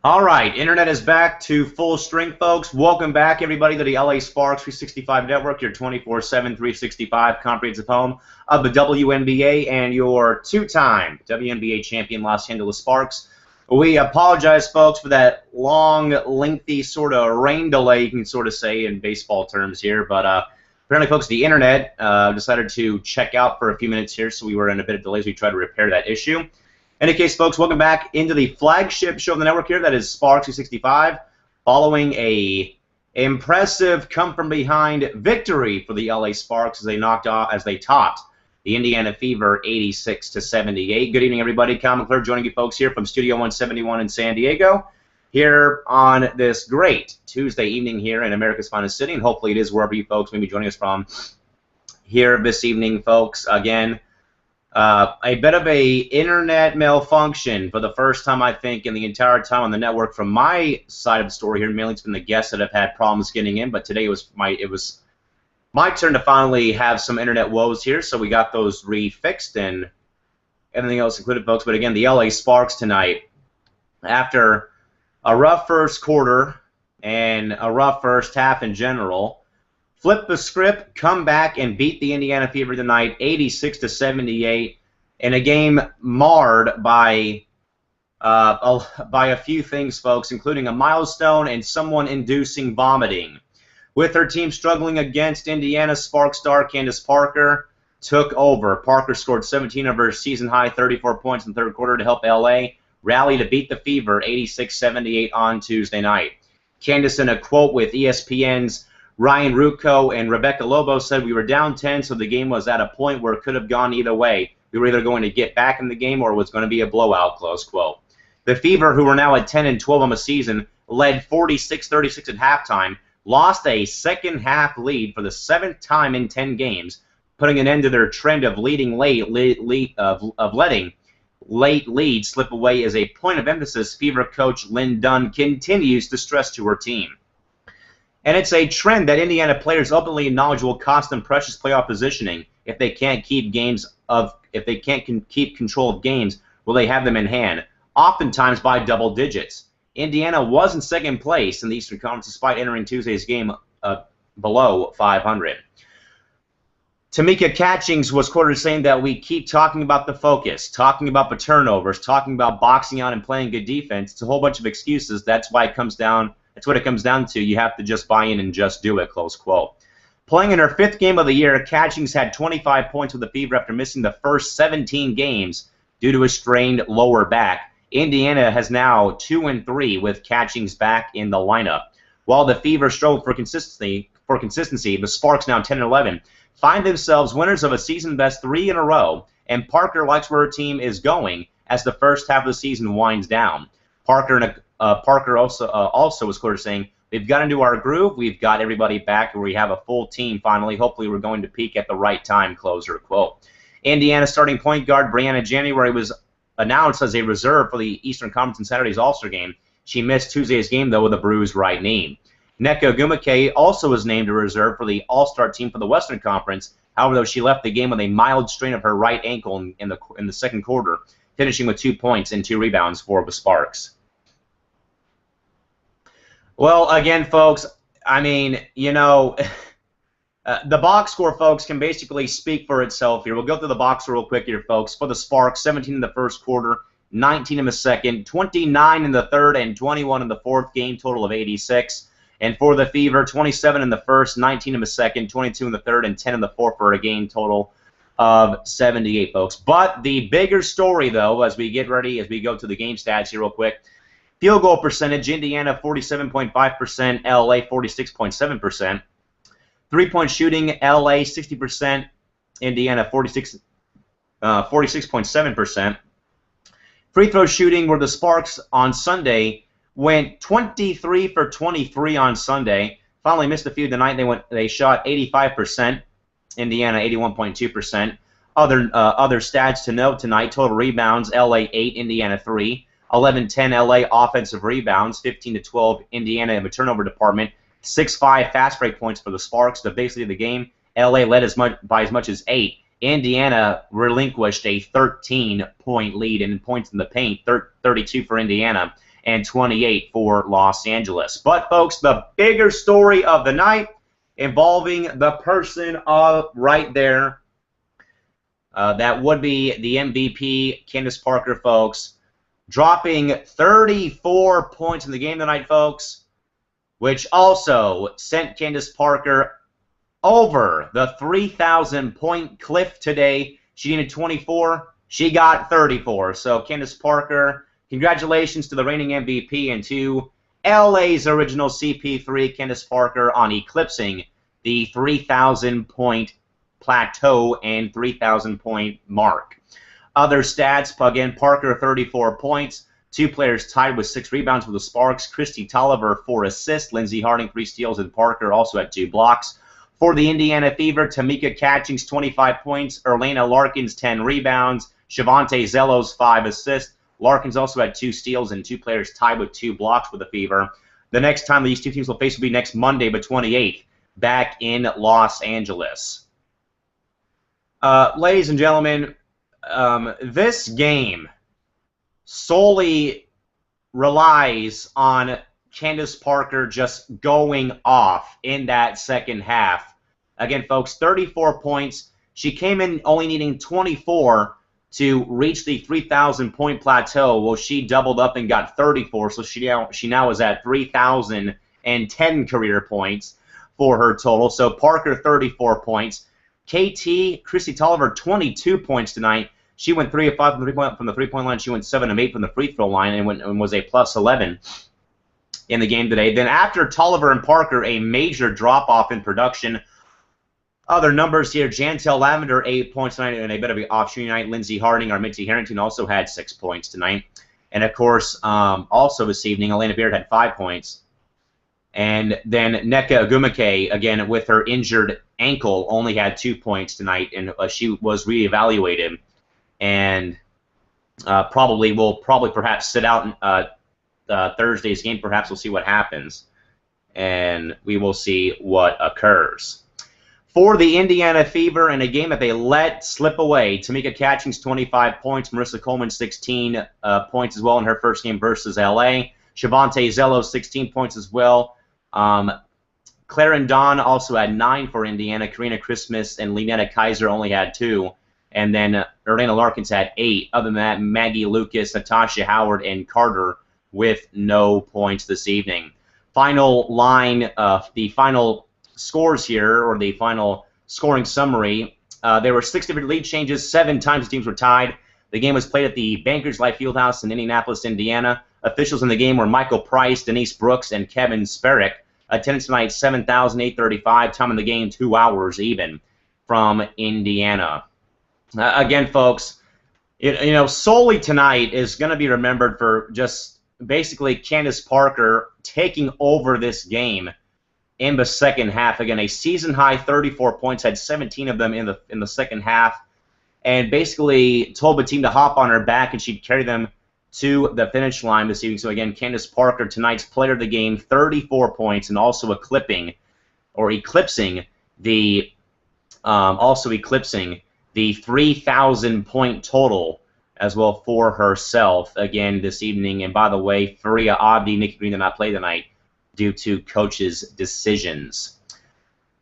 All right, internet is back to full strength, folks. Welcome back, everybody, to the LA Sparks 365 Network, your 24/7, 365 comprehensive home of the WNBA and your two-time WNBA champion Los Angeles Sparks. We apologize, folks, for that long, lengthy sort of rain delay, you can sort of say in baseball terms here. But apparently, folks, the internet decided to check out for a few minutes here, so we were in a bit of delay as we tried to repair that issue. In any case, folks, welcome back into the flagship show of the network here. That is Sparks 365, following a impressive come-from-behind victory for the LA Sparks as they topped the Indiana Fever 86-78. Good evening, everybody. Cal McClure joining you folks here from Studio 171 in San Diego, here on this great Tuesday evening here in America's finest city, and hopefully it is wherever you folks may be joining us from here this evening, folks. Again, a bit of a internet malfunction for the first time, I think, in the entire time on the network from my side of the story here. Mainly it's been the guests that have had problems getting in, but today it was my turn to finally have some internet woes here, so we got those refixed and everything else included, folks. But again, the LA Sparks tonight, after a rough first quarter and a rough first half in general, flip the script, come back, and beat the Indiana Fever tonight, 86-78, in a game marred by a few things, folks, including a milestone and someone inducing vomiting. With her team struggling against Indiana, Spark star Candace Parker took over. Parker scored 17 of her season-high 34 points in the third quarter to help LA rally to beat the Fever 86-78 on Tuesday night. Candace, in a quote with ESPN's Ryan Rucco and Rebecca Lobo, said, "We were down 10, so the game was at a point where it could have gone either way. We were either going to get back in the game or it was going to be a blowout," close quote. The Fever, who were now at 10-12 on the season, led 46-36 at halftime, lost a second-half lead for the seventh time in 10 games, putting an end to their trend of letting late leads slip away. As a point of emphasis, Fever coach Lynn Dunn continues to stress to her team. And it's a trend that Indiana players openly acknowledge will cost them precious playoff positioning if they can't keep control of games. Will they have them in hand? Oftentimes by double digits. Indiana was in second place in the Eastern Conference despite entering Tuesday's game below 500. Tamika Catchings was quoted saying that we keep talking about the focus, talking about the turnovers, talking about boxing out and playing good defense. It's a whole bunch of excuses. That's what it comes down to. You have to just buy in and just do it, close quote. Playing in her fifth game of the year, Catchings had 25 points with the Fever after missing the first 17 games due to a strained lower back. Indiana has now 2-3 with Catchings back in the lineup. While the Fever struggled for consistency, the Sparks, now 10-11, find themselves winners of a season-best 3 in a row, and Parker likes where her team is going as the first half of the season winds down. Parker also was quoted saying, "We've got into our groove. We've got everybody back, and we have a full team finally. Hopefully we're going to peak at the right time," closer quote. Indiana starting point guard Brianna January was announced as a reserve for the Eastern Conference in Saturday's All-Star game. She missed Tuesday's game, though, with a bruised right knee. Nneka Ogwumike also was named a reserve for the All-Star team for the Western Conference. However, though, she left the game with a mild strain of her right ankle in the second quarter, finishing with 2 points and 2 rebounds for the Sparks. Well, again, folks, I mean, you know, the box score, folks, can basically speak for itself here. We'll go through the box score real quick here, folks. For the Sparks, 17 in the first quarter, 19 in the second, 29 in the third, and 21 in the fourth, game total of 86. And for the Fever, 27 in the first, 19 in the second, 22 in the third, and 10 in the fourth for a game total of 78, folks. But the bigger story, though, as we go to the game stats here real quick, field goal percentage, Indiana 47.5%, LA 46.7%. Three-point shooting, LA 60%, Indiana 46.7%. Free throw shooting, where the Sparks on Sunday went 23 for 23 on Sunday. Finally missed a few tonight. They shot 85%, Indiana 81.2%. Other stats to note tonight: total rebounds, LA 8, Indiana 3. 11-10 LA offensive rebounds, 15-12 Indiana in the turnover department, 6-5 fast break points for the Sparks. The basically the game, LA led by as much as 8. Indiana relinquished a 13-point lead in points in the paint, 32 for Indiana. and 28 for Los Angeles. But, folks, the bigger story of the night involving the person right there, that would be the MVP, Candace Parker, folks, dropping 34 points in the game tonight, folks, which also sent Candace Parker over the 3,000-point cliff today. She needed 24. She got 34. So, Candace Parker, congratulations to the reigning MVP and to LA's original CP3, Candace Parker, on eclipsing the 3,000-point plateau and 3,000-point mark. Other stats, again, Parker 34 points. 2 players tied with 6 rebounds with the Sparks. Christy Tolliver 4 assists. Lindsey Harding 3 steals, and Parker also had 2 blocks. For the Indiana Fever, Tamika Catchings 25 points. Erlena Larkins 10 rebounds. Shavonte Zellos 5 assists. Larkins also had 2 steals and 2 players tied with 2 blocks with the Fever. The next time these two teams will face will be next Monday, the 28th, back in Los Angeles. Ladies and gentlemen, this game solely relies on Candace Parker just going off in that second half. Again, folks, 34 points. She came in only needing 24 to reach the 3,000-point plateau. Well, she doubled up and got 34, so she now is at 3,010 career points for her total. So Parker, 34 points. KT, Christy Tolliver, 22 points tonight. She went 3 of 5 from the three-point line. She went 7 of 8 from the free throw line and was a plus 11 in the game today. Then after Tolliver and Parker, a major drop-off in production. Other numbers here, Jantel Lavender, 8 points tonight, and a bit of an off shooting night. Lindsey Harding, or Mitzi Harrington, also had 6 points tonight. And, of course, also this evening, Elena Beard had 5 points. And then Nneka Ogwumike, again, with her injured ankle, only had 2 points tonight, and she was reevaluated. And will perhaps sit out Thursday's game. Perhaps we'll see what happens, and we will see what occurs. For the Indiana Fever, in a game that they let slip away, Tamika Catchings 25 points, Marissa Coleman 16 points as well in her first game versus LA. Shavonte Zellos 16 points as well. Claren Dawn also had 9 for Indiana. Karina Christmas and Lynetta Kaiser only had 2. And then Erlena Larkins had 8. Other than that, Maggie Lucas, Natasha Howard, and Carter with no points this evening. Final line, the final scores here, or the final scoring summary. There were 6 different lead changes. 7 times the teams were tied. The game was played at the Bankers Life Fieldhouse in Indianapolis, Indiana. Officials in the game were Michael Price, Denise Brooks, and Kevin Sperrick. Attendance tonight, 7,835. Time in the game, 2 hours even from Indiana. Again, folks, solely tonight is going to be remembered for just basically Candace Parker taking over this game in the second half. Again, a season-high 34 points, had 17 of them in the second half, and basically told the team to hop on her back and she'd carry them to the finish line this evening. So again, Candace Parker, tonight's player of the game, 34 points, and also eclipsing the 3,000-point total as well for herself again this evening. And by the way, Faria Abdi, Nikki Green did not play tonight due to coaches' decisions.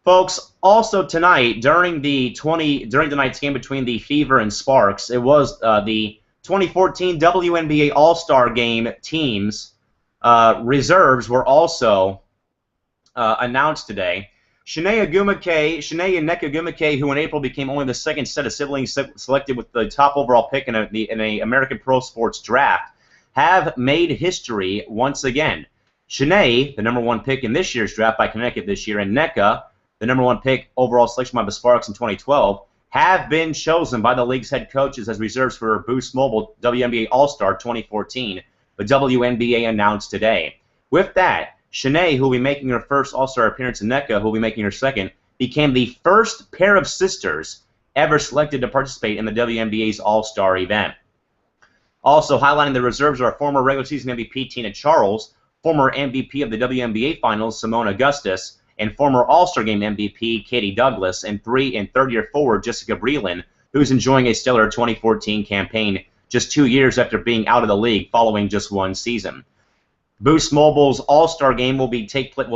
Folks, also tonight, during tonight's game between the Fever and Sparks, it was the 2014 WNBA All-Star Game teams reserves were also announced today. Shanae Nneka Ogwumike, who in April became only the second set of siblings selected with the top overall pick in a American Pro Sports draft, have made history once again. Shanae, the #1 pick in this year's draft by Connecticut this year, and Nneka, the #1 pick overall selection by the Sparks in 2012, have been chosen by the league's head coaches as reserves for Boost Mobile WNBA All-Star 2014, the WNBA announced today. With that, Shanae, who will be making her first All-Star appearance, and Nneka, who will be making her second, became the first pair of sisters ever selected to participate in the WNBA's All-Star event. Also highlighting the reserves are former regular season MVP Tina Charles, former MVP of the WNBA Finals Simone Augustus, and former All-Star Game MVP Katie Douglas, and third-year forward Jessica Breland, who's enjoying a stellar 2014 campaign just 2 years after being out of the league following just 1 season. Boost Mobile's All-Star Game will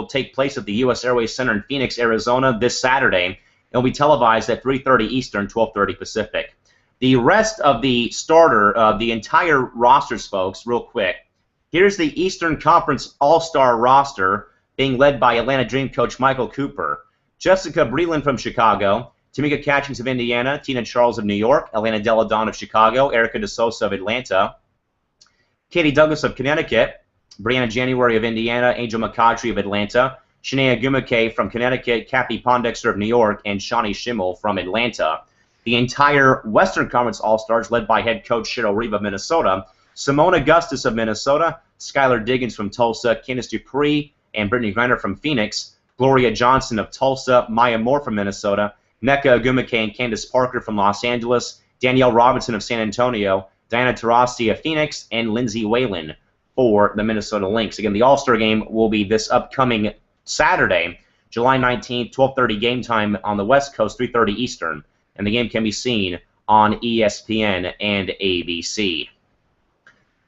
take place at the U.S. Airways Center in Phoenix, Arizona this Saturday. It'll be televised at 3:30 Eastern, 12:30 Pacific. The rest of the the entire rosters, folks, real quick. Here's the Eastern Conference All-Star roster being led by Atlanta Dream coach Michael Cooper. Jessica Breland from Chicago, Tamika Catchings of Indiana, Tina Charles of New York, Elena Deladon of Chicago, Erica DeSosa of Atlanta, Katie Douglas of Connecticut, Brianna January of Indiana, Angel McCautry of Atlanta, Shania Gumake from Connecticut, Kathy Pondexter of New York, and Shawnee Schimmel from Atlanta. The entire Western Conference All-Stars led by head coach Cheryl Reeve of Minnesota, Simone Augustus of Minnesota, Skylar Diggins from Tulsa, Candice Dupree and Brittany Griner from Phoenix, Gloria Johnson of Tulsa, Maya Moore from Minnesota, Nneka Agumake and Candace Parker from Los Angeles, Danielle Robinson of San Antonio, Diana Taurasi of Phoenix, and Lindsay Whalen for the Minnesota Lynx. Again, the All-Star Game will be this upcoming Saturday, July 19th, 12:30 game time on the West Coast, 3:30 Eastern, and the game can be seen on ESPN and ABC.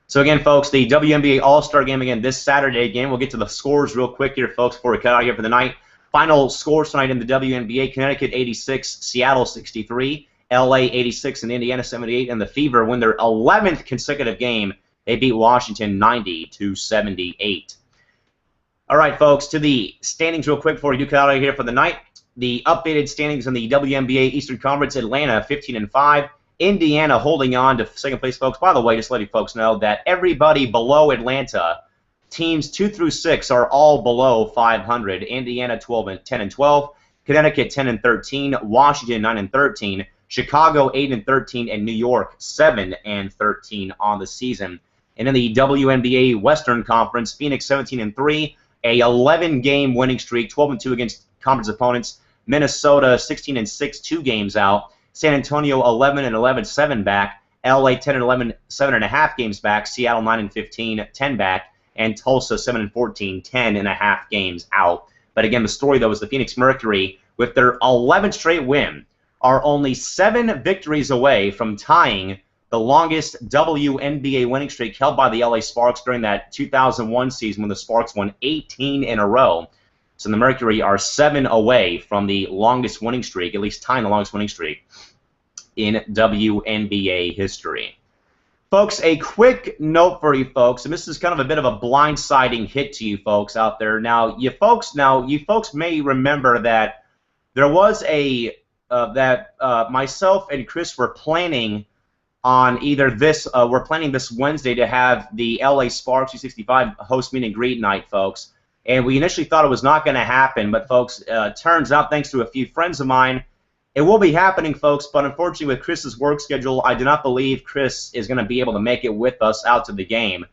So again, folks, the WNBA All-Star Game again this Saturday. Again, we'll get to the scores real quick here, folks, before we cut out here for the night. Final scores tonight in the WNBA: Connecticut 86, Seattle 63, LA 86, and Indiana 78. And the Fever win their 11th consecutive game. They beat Washington 90-78. All right, folks, to the standings real quick before we do cut out here for the night. The updated standings in the WNBA Eastern Conference: Atlanta 15-5. Indiana holding on to second place, folks. By the way, just letting folks know that everybody below Atlanta, teams 2 through 6, are all below 500. Indiana 10-12, Connecticut 10-13, Washington 9-13, Chicago 8-13, and New York 7-13 on the season. And in the WNBA Western Conference, Phoenix 17-3, a 11-game winning streak, 12-2 against conference opponents. Minnesota 16-6, 2 games out. San Antonio 11-11, 7 back. LA 10-11, 7.5 games back. Seattle 9-15, 10 back. And Tulsa 7-14, 10.5 games out. But again, the story, though, is the Phoenix Mercury, with their 11th straight win, are only 7 victories away from tying the longest WNBA winning streak held by the LA Sparks during that 2001 season when the Sparks won 18 in a row. So the Mercury are 7 away from the longest winning streak, at least tying the longest winning streak in WNBA history. Folks, a quick note for you folks, and this is kind of a bit of a blindsiding hit to you folks out there. Now, you folks may remember that there was myself and Chris were planning on either this, we're planning this Wednesday to have the LA Sparks 265 host meet and greet night, folks. And we initially thought it was not going to happen, but folks, turns out, thanks to a few friends of mine, it will be happening, folks. But unfortunately, with Chris's work schedule, I do not believe Chris is going to be able to make it with us out to the game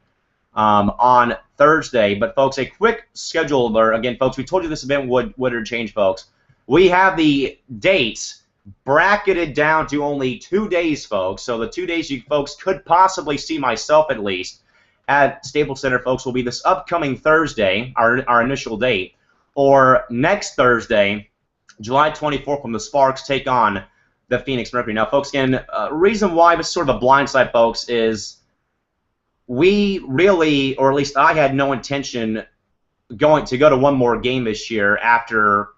on Thursday. But folks, a quick schedule alert. Again, folks, we told you this event would change, folks. We have the dates bracketed down to only 2 days, folks. So the 2 days you folks could possibly see myself at least at Staples Center, folks, will be this upcoming Thursday, our initial date, or next Thursday, July 24th, when the Sparks take on the Phoenix Mercury. Now, folks, again, reason why this is sort of a blindside, folks, is we really, or at least I had no intention to go to one more game this year after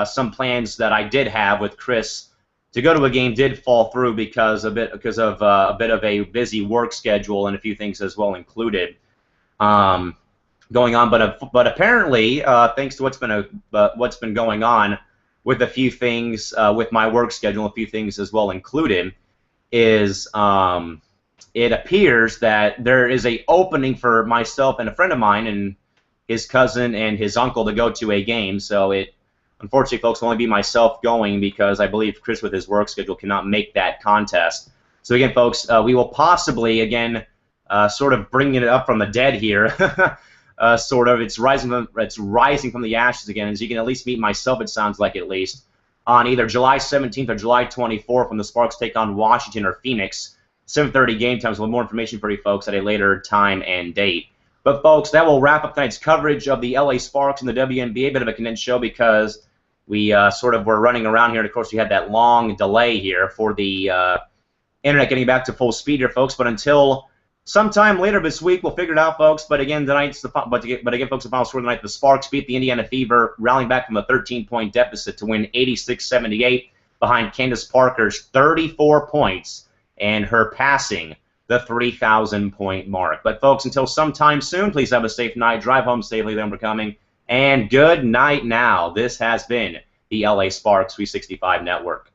some plans that I did have with Chris to go to a game did fall through because of a bit of a busy work schedule and a few things as well included going on. But apparently, thanks to what's been going on with a few things with my work schedule, a few things as well included, is it appears that there is a opening for myself and a friend of mine and his cousin and his uncle to go to a game. So it, unfortunately, folks, will only be myself going because I believe Chris, with his work schedule, cannot make that contest. So again, folks, we will possibly, again, sort of bringing it up from the dead here, sort of. It's rising from the ashes again, as you can at least meet myself, it sounds like, at least, on either July 17th or July 24th when the Sparks take on Washington or Phoenix. 7:30 game times. A little more information for you folks at a later time and date. But, folks, that will wrap up tonight's coverage of the LA Sparks and the WNBA. A bit of a condensed show because we sort of were running around here, and, of course, we had that long delay here for the internet getting back to full speed here, folks. But until Sometime later this week, we'll figure it out, folks. But again, folks, the final score tonight: the Sparks beat the Indiana Fever, rallying back from a 13-point deficit to win 86-78 behind Candace Parker's 34 points and her passing the 3,000-point mark. But folks, until sometime soon, please have a safe night. Drive home safely. Then we're coming. And good night now. This has been the LA Sparks 365 Network.